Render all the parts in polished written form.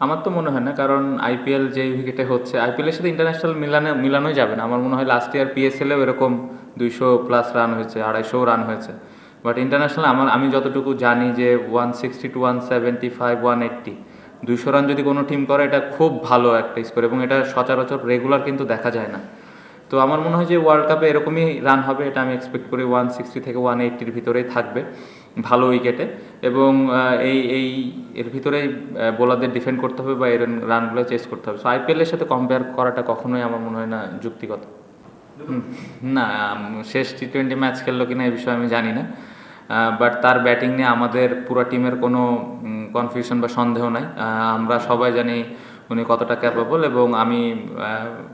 আমার তো মনে হয় না, কারণ আইপিএল যে উইকেটে হচ্ছে, আইপিএলের সাথে ইন্টারন্যাশনাল মিলানোই যাবে না। আমার মনে হয় লাস্ট ইয়ার পিএসএলেও এরকম 200+ রান হয়েছে, 250 রান হয়েছে। বাট ইন্টারন্যাশনাল আমি যতটুকু জানি যে 160 to 175, 180, 200 রান যদি কোনো টিম করে এটা খুব ভালো একটা স্কোর, এবং এটা সচরাচর রেগুলার কিন্তু দেখা যায় না। তো আমার মনে হয় যে ওয়ার্ল্ড কাপে এরকমই রান হবে, এটা আমি এক্সপেক্ট করি 160 থেকে 180-র ভিতরেই থাকবে ভালো উইকেটে। এবং এই এর ভিতরেই বোলারদের ডিফেন্ড করতে হবে বা এর রানগুলো চেস করতে হবে। সো আইপিএলের সাথে কম্পেয়ার করাটা কখনোই আমার মনে হয় না যুক্তিগত। হুম, না, শেষ টি20 ম্যাচ খেললো কিনা এই বিষয়ে আমি জানি না, বাট তার ব্যাটিং নিয়ে আমাদের পুরো টিমের কোনো কনফিউশন বা সন্দেহ নাই। আমরা সবাই জানি উনি কতটা ক্যাপেবল, এবং আমি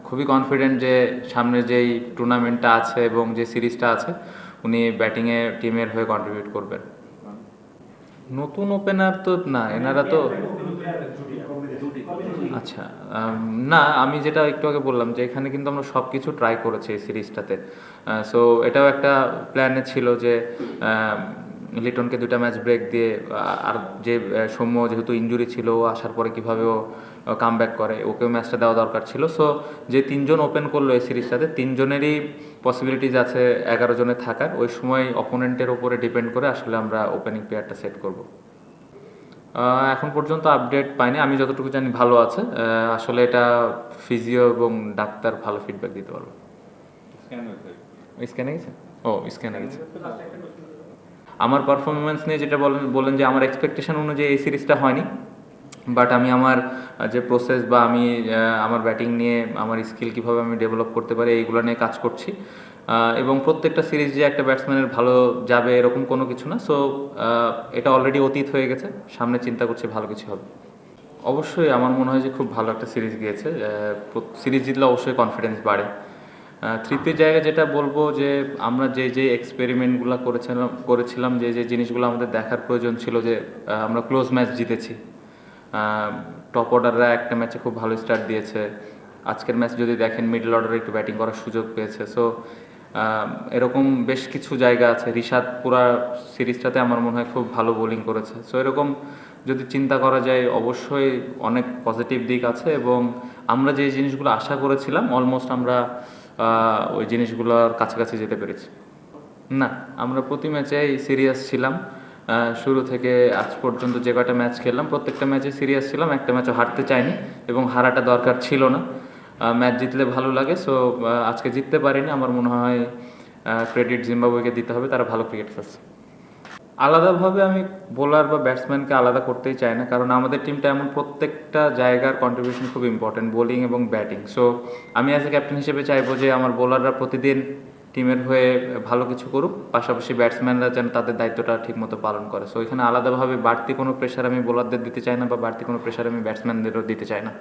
খুবই কনফিডেন্ট যে সামনে যেই টুর্নামেন্টটা আছে এবং যে সিরিজটা আছে উনি ব্যাটিংয়ে টিমের হয়ে কন্ট্রিবিউট করবেন। নতুন ওপেনার তো না, এনারা তো আচ্ছা, না, আমি যেটা একটু আগে বললাম যে এখানে কিন্তু আমরা সব কিছু ট্রাই করেছি এই সিরিজটাতে। সো এটাও একটা প্ল্যানে ছিল যে লিটনকে 2টা ম্যাচ ব্রেক দিয়ে, আর যে সৌম্য যেহেতু ইনজুরি ছিল, ও আসার পরে কীভাবে ও কাম ব্যাক করে, ওকেও ম্যাচটা দেওয়া দরকার ছিল। সো যে 3জন ওপেন করলো এই সিরিজটাতে, 3জনেরই পসিবিলিটিস আছে 11 জনের থাকার। ওই সময় অপোনেন্টের ওপরে ডিপেন্ড করে আসলে আমরা ওপেনিং প্লেয়ারটা সেট করব। এখন পর্যন্ত আপডেট পাইনি, আমি যতটুকু জানি ভালো আছে। আসলে এটা ফিজিও এবং ডাক্তার ভালো ফিডব্যাক দিতে পারবে। স্ক্যানে গেছে? ও, স্ক্যানে গেছে। আমার পারফরমেন্স নিয়ে যেটা বলেন যে আমার এক্সপেকটেশন অনুযায়ী এই সিরিজটা হয়নি, বাট আমি আমার যে প্রসেস বা আমি আমার ব্যাটিং নিয়ে আমার স্কিল কীভাবে আমি ডেভেলপ করতে পারি এইগুলো নিয়ে কাজ করছি। এবং প্রত্যেকটা সিরিজ যে একটা ব্যাটসম্যানের ভালো যাবে এরকম কোনো কিছু না। সো এটা অলরেডি অতীত হয়ে গেছে, সামনে চিন্তা করছি ভালো কিছু হবে। অবশ্যই আমার মনে হয় যে খুব ভালো একটা সিরিজ গিয়েছে। সিরিজ জিতলে অবশ্যই কনফিডেন্স বাড়ে। তৃতীয় জায়গায় যেটা বলবো যে আমরা যে এক্সপেরিমেন্টগুলো করেছিলাম, যে জিনিসগুলো আমাদের দেখার প্রয়োজন ছিল, যে আমরা ক্লোজ ম্যাচ জিতেছি, টপ অর্ডাররা একটা ম্যাচে খুব ভালো স্টার্ট দিয়েছে। আজকের ম্যাচ যদি দেখেন মিডল অর্ডারে একটু ব্যাটিং করার সুযোগ পেয়েছে। সো এরকম বেশ কিছু জায়গা আছে। রিশাদ পুরা সিরিজটাতে আমার মনে হয় খুব ভালো বোলিং করেছে। সো এরকম যদি চিন্তা করা যায় অবশ্যই অনেক পজিটিভ দিক আছে, এবং আমরা যে জিনিসগুলো আশা করেছিলাম অলমোস্ট আমরা ওই জিনিসগুলোর কাছাকাছি যেতে পেরেছি। না, আমরা প্রতি ম্যাচেই সিরিয়াস ছিলাম। শুরু থেকে আজ পর্যন্ত যে কয়টা ম্যাচ খেললাম প্রত্যেকটা ম্যাচে সিরিয়াস ছিলাম, একটা ম্যাচও হারতে চাইনি, এবং হারাটা দরকার ছিল না। ম্যাচ জিতলে ভালো লাগে। সো আজকে জিততে পারিনি, আমার মনে হয় ক্রেডিট জিম্বাবুয়েকে দিতে হবে, তারা ভালো ক্রিকেট খেলছে। আলাদাভাবে আমি বোলার বা ব্যাটসম্যানকে আলাদা করতেই চাই না, কারণ আমাদের টিমটা এমন প্রত্যেকটা জায়গার কন্ট্রিবিউশন খুব ইম্পর্টেন্ট, বোলিং এবং ব্যাটিং। সো আমি অ্যাজ এ ক্যাপ্টেন হিসেবে চাইবো যে আমার বোলাররা প্রতিদিন টিমের হয়ে ভালো কিছু করুক, পাশাপাশি ব্যাটসম্যানরা যেন তাদের দায়িত্বটা ঠিকমতো পালন করে। সো এখানে আলাদাভাবে বাড়তি কোনো প্রেশার আমি বোলারদের দিতে চাই না, বা বাড়তি কোনো প্রেশার আমি ব্যাটসম্যানদেরও দিতে চাই না।